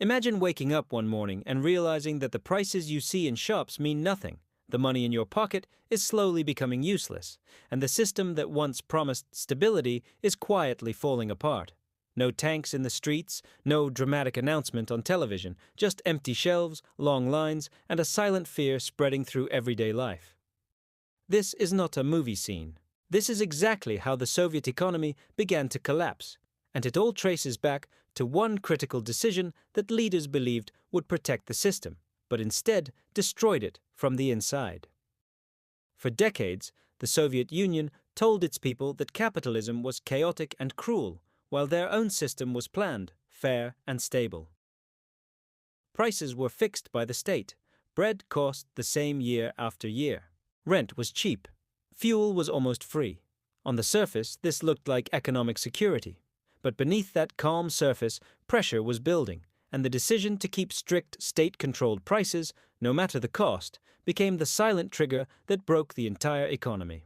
Imagine waking up one morning and realizing that the prices you see in shops mean nothing. The money in your pocket is slowly becoming useless, and the system that once promised stability is quietly falling apart. No tanks in the streets, no dramatic announcement on television, just empty shelves, long lines, and a silent fear spreading through everyday life. This is not a movie scene. This is exactly how the Soviet economy began to collapse, and it all traces back to one critical decision that leaders believed would protect the system, but instead destroyed it from the inside. For decades, the Soviet Union told its people that capitalism was chaotic and cruel, while their own system was planned, fair, and stable. Prices were fixed by the state. Bread cost the same year after year. Rent was cheap. Fuel was almost free. On the surface, this looked like economic security. But beneath that calm surface, pressure was building, and the decision to keep strict state-controlled prices, no matter the cost, became the silent trigger that broke the entire economy.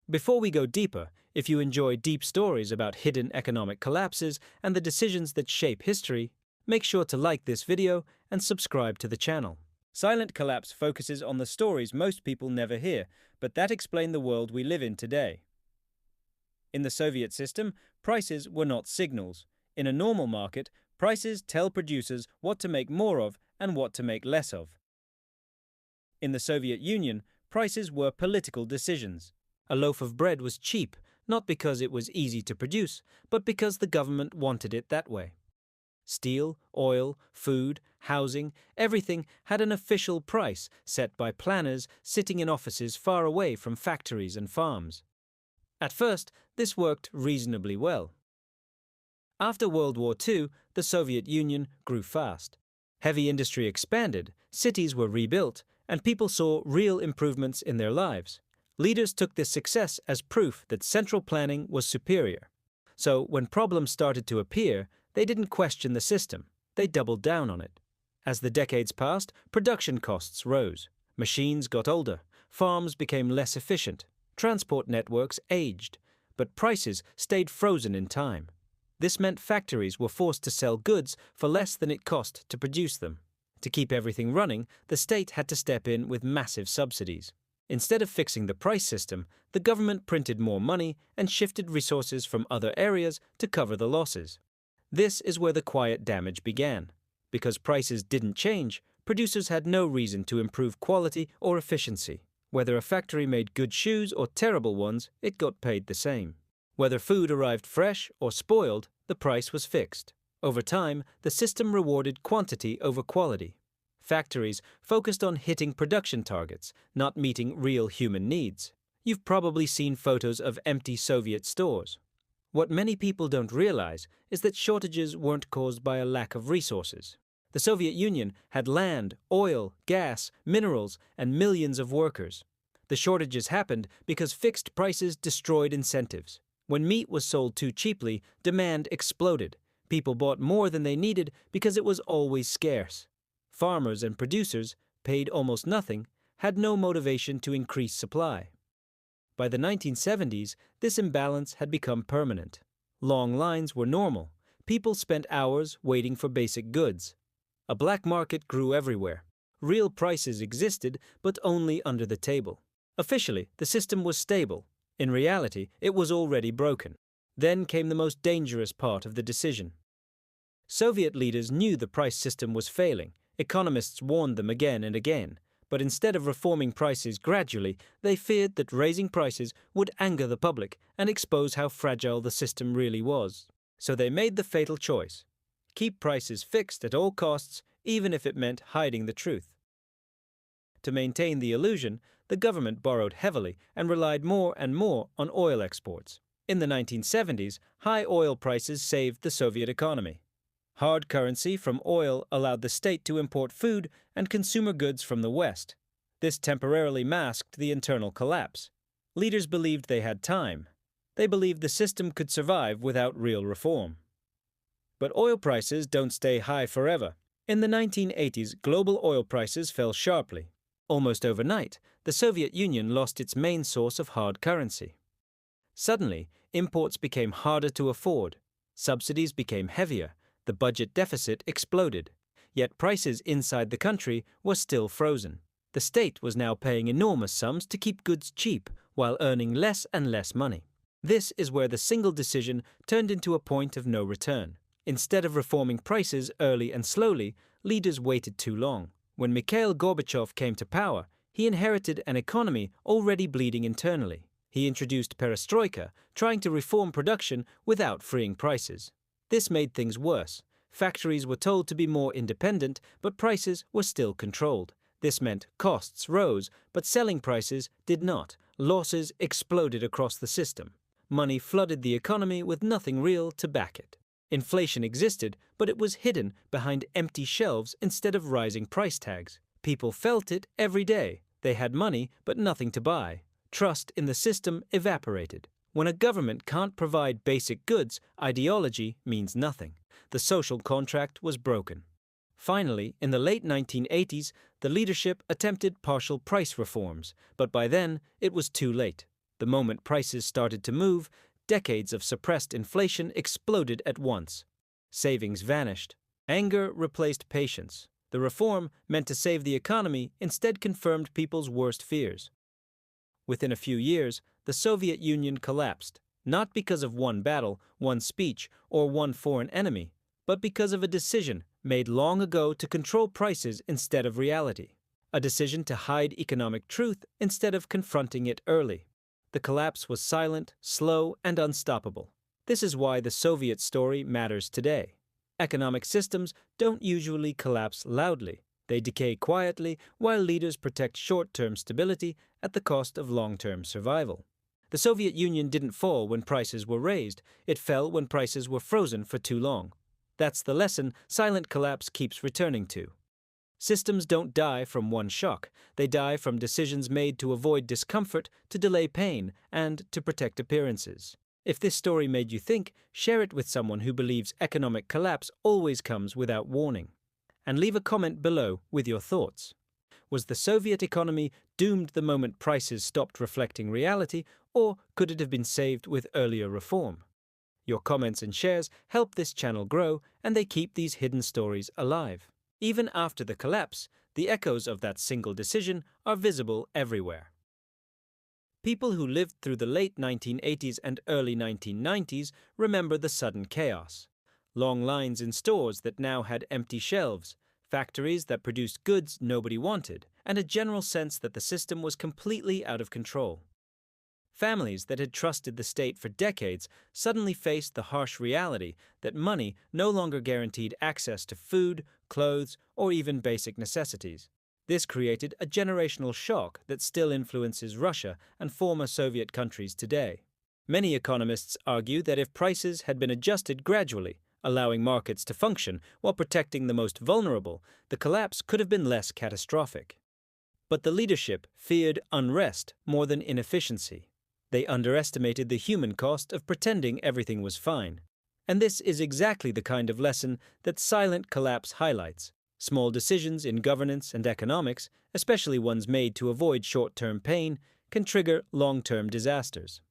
Before we go deeper, if you enjoy deep stories about hidden economic collapses and the decisions that shape history, make sure to like this video and subscribe to the channel. Silent Collapse focuses on the stories most people never hear, but that explain the world we live in today. In the Soviet system, prices were not signals. In a normal market, prices tell producers what to make more of and what to make less of. In the Soviet Union, prices were political decisions. A loaf of bread was cheap, not because it was easy to produce, but because the government wanted it that way. Steel, oil, food, housing, everything had an official price set by planners sitting in offices far away from factories and farms. At first, this worked reasonably well. After World War II, the Soviet Union grew fast. Heavy industry expanded, cities were rebuilt, and people saw real improvements in their lives. Leaders took this success as proof that central planning was superior. So, when problems started to appear, they didn't question the system, they doubled down on it. As the decades passed, production costs rose. Machines got older, farms became less efficient, transport networks aged, but prices stayed frozen in time. This meant factories were forced to sell goods for less than it cost to produce them. To keep everything running, the state had to step in with massive subsidies. Instead of fixing the price system, the government printed more money and shifted resources from other areas to cover the losses. This is where the quiet damage began. Because prices didn't change, producers had no reason to improve quality or efficiency. Whether a factory made good shoes or terrible ones, it got paid the same. Whether food arrived fresh or spoiled, the price was fixed. Over time, the system rewarded quantity over quality. Factories focused on hitting production targets, not meeting real human needs. You've probably seen photos of empty Soviet stores. What many people don't realize is that shortages weren't caused by a lack of resources. The Soviet Union had land, oil, gas, minerals, and millions of workers. The shortages happened because fixed prices destroyed incentives. When meat was sold too cheaply, demand exploded. People bought more than they needed because it was always scarce. Farmers and producers, paid almost nothing, had no motivation to increase supply. By the 1970s, this imbalance had become permanent. Long lines were normal. People spent hours waiting for basic goods. A black market grew everywhere. Real prices existed, but only under the table. Officially, the system was stable. In reality, it was already broken. Then came the most dangerous part of the decision. Soviet leaders knew the price system was failing. Economists warned them again and again. But instead of reforming prices gradually, they feared that raising prices would anger the public and expose how fragile the system really was. So they made the fatal choice: keep prices fixed at all costs, even if it meant hiding the truth. To maintain the illusion, the government borrowed heavily and relied more and more on oil exports. In the 1970s, high oil prices saved the Soviet economy. Hard currency from oil allowed the state to import food and consumer goods from the West. This temporarily masked the internal collapse. Leaders believed they had time. They believed the system could survive without real reform. But oil prices don't stay high forever. In the 1980s, global oil prices fell sharply. Almost overnight, the Soviet Union lost its main source of hard currency. Suddenly, imports became harder to afford. Subsidies became heavier. The budget deficit exploded, yet prices inside the country were still frozen. The state was now paying enormous sums to keep goods cheap while earning less and less money. This is where the single decision turned into a point of no return. Instead of reforming prices early and slowly, leaders waited too long. When Mikhail Gorbachev came to power, he inherited an economy already bleeding internally. He introduced perestroika, trying to reform production without freeing prices. This made things worse. Factories were told to be more independent, but prices were still controlled. This meant costs rose, but selling prices did not. Losses exploded across the system. Money flooded the economy with nothing real to back it. Inflation existed, but it was hidden behind empty shelves instead of rising price tags. People felt it every day. They had money, but nothing to buy. Trust in the system evaporated. When a government can't provide basic goods, ideology means nothing. The social contract was broken. Finally, in the late 1980s, the leadership attempted partial price reforms, but by then it was too late. The moment prices started to move, decades of suppressed inflation exploded at once. Savings vanished. Anger replaced patience. The reform, meant to save the economy, instead confirmed people's worst fears. Within a few years, the Soviet Union collapsed, not because of one battle, one speech, or one foreign enemy, but because of a decision made long ago to control prices instead of reality. A decision to hide economic truth instead of confronting it early. The collapse was silent, slow, and unstoppable. This is why the Soviet story matters today. Economic systems don't usually collapse loudly. They decay quietly while leaders protect short-term stability at the cost of long-term survival. The Soviet Union didn't fall when prices were raised. It fell when prices were frozen for too long. That's the lesson silent collapse keeps returning to. Systems don't die from one shock. They die from decisions made to avoid discomfort, to delay pain, and to protect appearances. If this story made you think, share it with someone who believes economic collapse always comes without warning. And leave a comment below with your thoughts. Was the Soviet economy doomed the moment prices stopped reflecting reality, or could it have been saved with earlier reform? Your comments and shares help this channel grow, and they keep these hidden stories alive. Even after the collapse, the echoes of that single decision are visible everywhere. People who lived through the late 1980s and early 1990s remember the sudden chaos. Long lines in stores that now had empty shelves, factories that produced goods nobody wanted, and a general sense that the system was completely out of control. Families that had trusted the state for decades suddenly faced the harsh reality that money no longer guaranteed access to food, clothes, or even basic necessities. This created a generational shock that still influences Russia and former Soviet countries today. Many economists argue that if prices had been adjusted gradually, allowing markets to function while protecting the most vulnerable, the collapse could have been less catastrophic. But the leadership feared unrest more than inefficiency. They underestimated the human cost of pretending everything was fine. And this is exactly the kind of lesson that silent collapse highlights. Small decisions in governance and economics, especially ones made to avoid short-term pain, can trigger long-term disasters.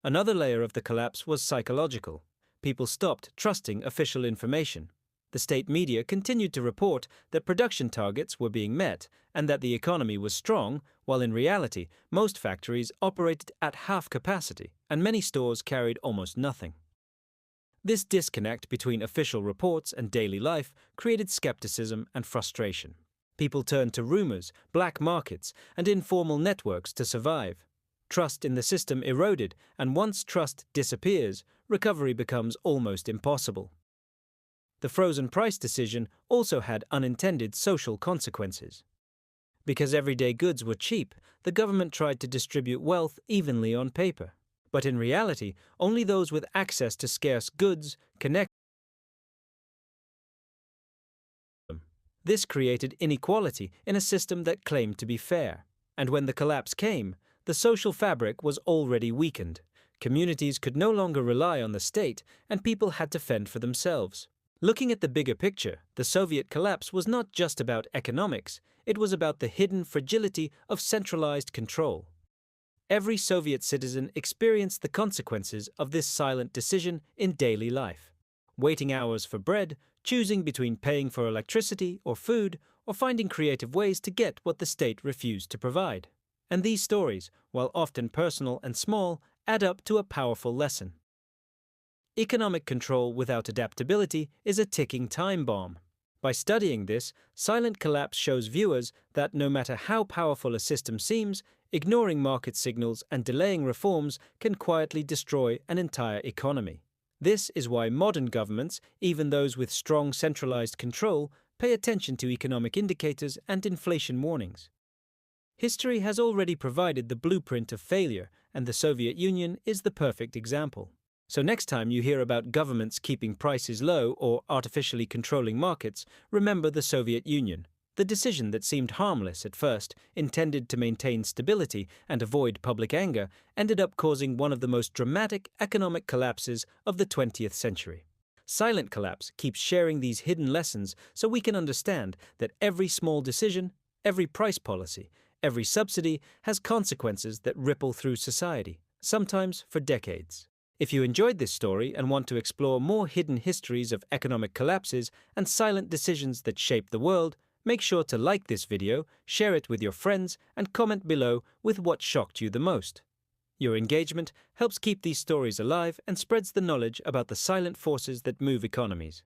Another layer of the collapse was psychological. People stopped trusting official information. The state media continued to report that production targets were being met and that the economy was strong, while in reality, most factories operated at half capacity and many stores carried almost nothing. This disconnect between official reports and daily life created skepticism and frustration. People turned to rumors, black markets, and informal networks to survive. Trust in the system eroded, and once trust disappears, recovery becomes almost impossible. The frozen price decision also had unintended social consequences. Because everyday goods were cheap, the government tried to distribute wealth evenly on paper. But in reality, only those with access to scarce goods connect them. This created inequality in a system that claimed to be fair. And when the collapse came, the social fabric was already weakened. Communities could no longer rely on the state, and people had to fend for themselves. Looking at the bigger picture, the Soviet collapse was not just about economics, it was about the hidden fragility of centralized control. Every Soviet citizen experienced the consequences of this silent decision in daily life. waiting hours for bread, choosing between paying for electricity or food, or finding creative ways to get what the state refused to provide. And these stories, while often personal and small, add up to a powerful lesson. Economic control without adaptability is a ticking time bomb. By studying this, Silent Collapse shows viewers that no matter how powerful a system seems, ignoring market signals and delaying reforms can quietly destroy an entire economy. This is why modern governments, even those with strong centralized control, pay attention to economic indicators and inflation warnings. History has already provided the blueprint of failure, and the Soviet Union is the perfect example. So next time you hear about governments keeping prices low or artificially controlling markets, remember the Soviet Union. The decision that seemed harmless at first, intended to maintain stability and avoid public anger, ended up causing one of the most dramatic economic collapses of the 20th century. Silent Collapse keeps sharing these hidden lessons so we can understand that every small decision, every price policy, every subsidy has consequences that ripple through society, sometimes for decades. If you enjoyed this story and want to explore more hidden histories of economic collapses and silent decisions that shape the world, make sure to like this video, share it with your friends, and comment below with what shocked you the most. Your engagement helps keep these stories alive and spreads the knowledge about the silent forces that move economies.